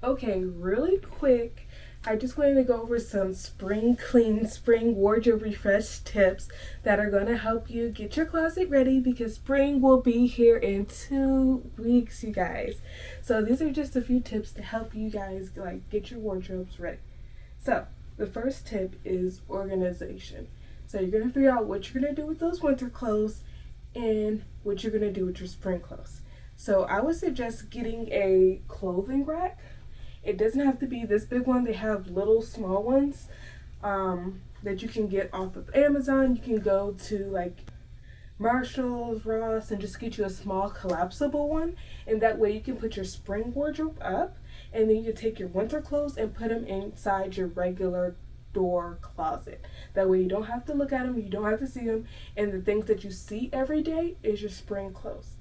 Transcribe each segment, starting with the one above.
Okay, really quick, I just wanted to go over some spring clean, spring wardrobe refresh tips that are going to help you get your closet ready because spring will be here in 2 weeks, you guys. So these are just a few tips to help you guys get your wardrobes ready. So the first tip is organization. So you're going to figure out what you're going to do with those winter clothes and what you're going to do with your spring clothes. So I would suggest getting a clothing rack. It doesn't have to be this big one. They have little small ones that you can get off of Amazon. You can go to like Marshall's, Ross, and just get you a small collapsible one. And that way you can put your spring wardrobe up, and then you can take your winter clothes and put them inside your regular door closet. That way you don't have to look at them, you don't have to see them, and the things that you see every day is your spring clothes.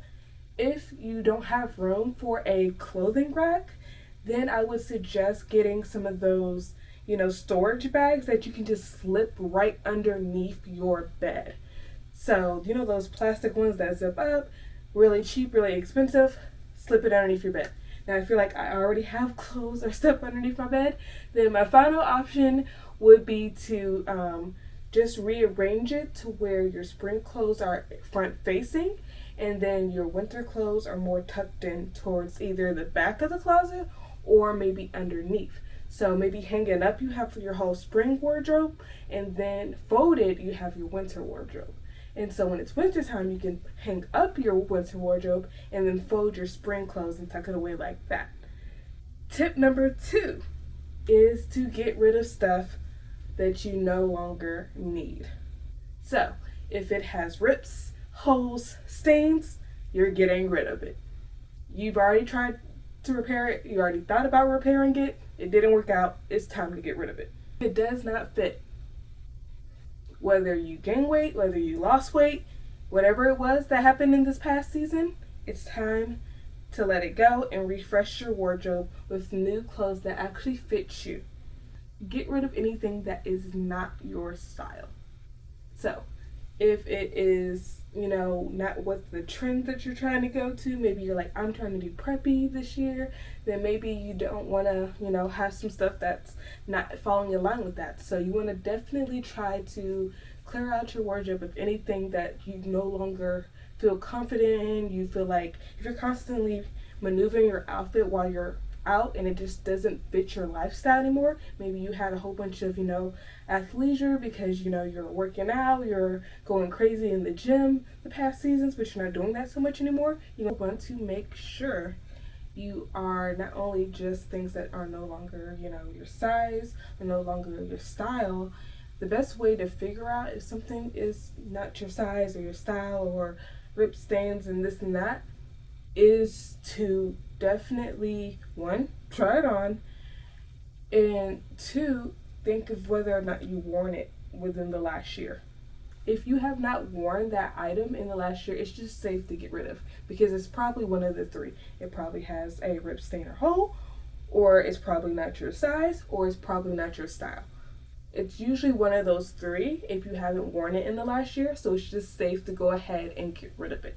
If you don't have room for a clothing rack, then I would suggest getting some of those, storage bags that you can just slip right underneath your bed. So, those plastic ones that zip up, really cheap, really expensive, slip it underneath your bed. Now, I feel like I already have clothes or stuff underneath my bed. Then my final option would be to just rearrange it to where your spring clothes are front facing, and then your winter clothes are more tucked in towards either the back of the closet or maybe underneath. So maybe hanging up you have your whole spring wardrobe, and then folded you have your winter wardrobe. And so when it's winter time, you can hang up your winter wardrobe and then fold your spring clothes and tuck it away like that. Tip number 2 is to get rid of stuff that you no longer need. So if it has rips, holes, stains, you're getting rid of it. You've already tried to repair it, you already thought about repairing it, it didn't work out, it's time to get rid of it. It does not fit. Whether you gain weight, whether you lost weight, whatever it was that happened in this past season, it's time to let it go and refresh your wardrobe with new clothes that actually fit you. Get rid of anything that is not your style. So, if it is, not what the trend that you're trying to go to, maybe you're like, I'm trying to do preppy this year, then maybe you don't want to, have some stuff that's not falling in line with that. So you want to definitely try to clear out your wardrobe of anything that you no longer feel confident in. You feel like if you're constantly maneuvering your outfit while you're out and it just doesn't fit your lifestyle anymore. Maybe you had a whole bunch of, athleisure because, you're working out, you're going crazy in the gym the past seasons, but you're not doing that so much anymore. You want to make sure you are not only just things that are no longer, your size or no longer your style. The best way to figure out if something is not your size or your style or rip stains and this and that is to definitely, 1, try it on, and 2, think of whether or not you worn it within the last year. If you have not worn that item in the last year, it's just safe to get rid of because it's probably one of the 3. It probably has a rip, stain, or hole, or it's probably not your size, or it's probably not your style. It's usually one of those 3 if you haven't worn it in the last year, so it's just safe to go ahead and get rid of it.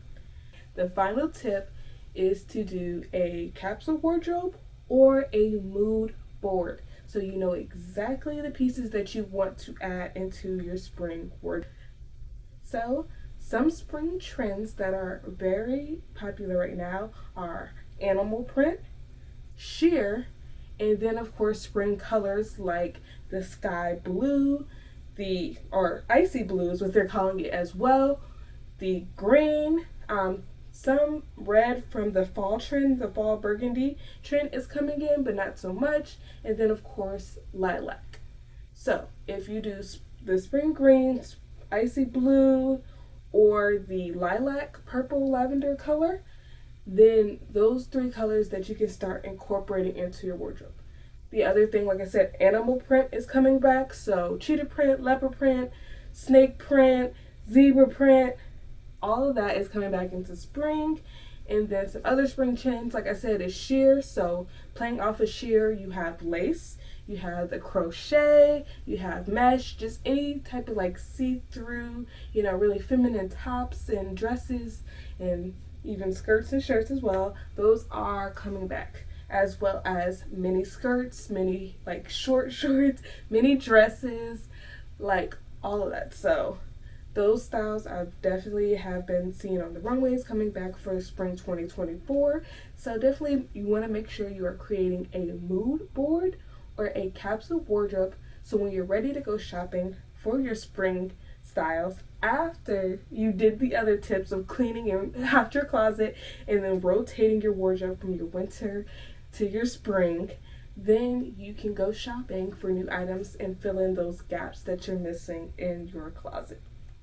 The final tip is to do a capsule wardrobe or a mood board so you know exactly the pieces that you want to add into your spring wardrobe. So some spring trends that are very popular right now are animal print, sheer, and then of course spring colors like the sky blue, or icy blue is what they're calling it as well, the green, some red from the fall trend, the fall burgundy trend is coming in, but not so much. And then, of course, lilac. So, if you do the spring green, icy blue, or the lilac, purple, lavender color, then those 3 colors that you can start incorporating into your wardrobe. The other thing, like I said, animal print is coming back. So, cheetah print, leopard print, snake print, zebra print, all of that is coming back into spring. And then some other spring trends, like I said, is sheer. So playing off of sheer, you have lace, you have the crochet, you have mesh, just any type of like see-through, really feminine tops and dresses and even skirts and shirts as well. Those are coming back. as well as mini skirts, mini like short shorts, mini dresses, like all of that. So those styles I definitely have been seeing on the runways coming back for spring 2024. So definitely you want to make sure you are creating a mood board or a capsule wardrobe, so when you're ready to go shopping for your spring styles, after you did the other tips of cleaning out your closet and then rotating your wardrobe from your winter to your spring, then you can go shopping for new items and fill in those gaps that you're missing in your closet.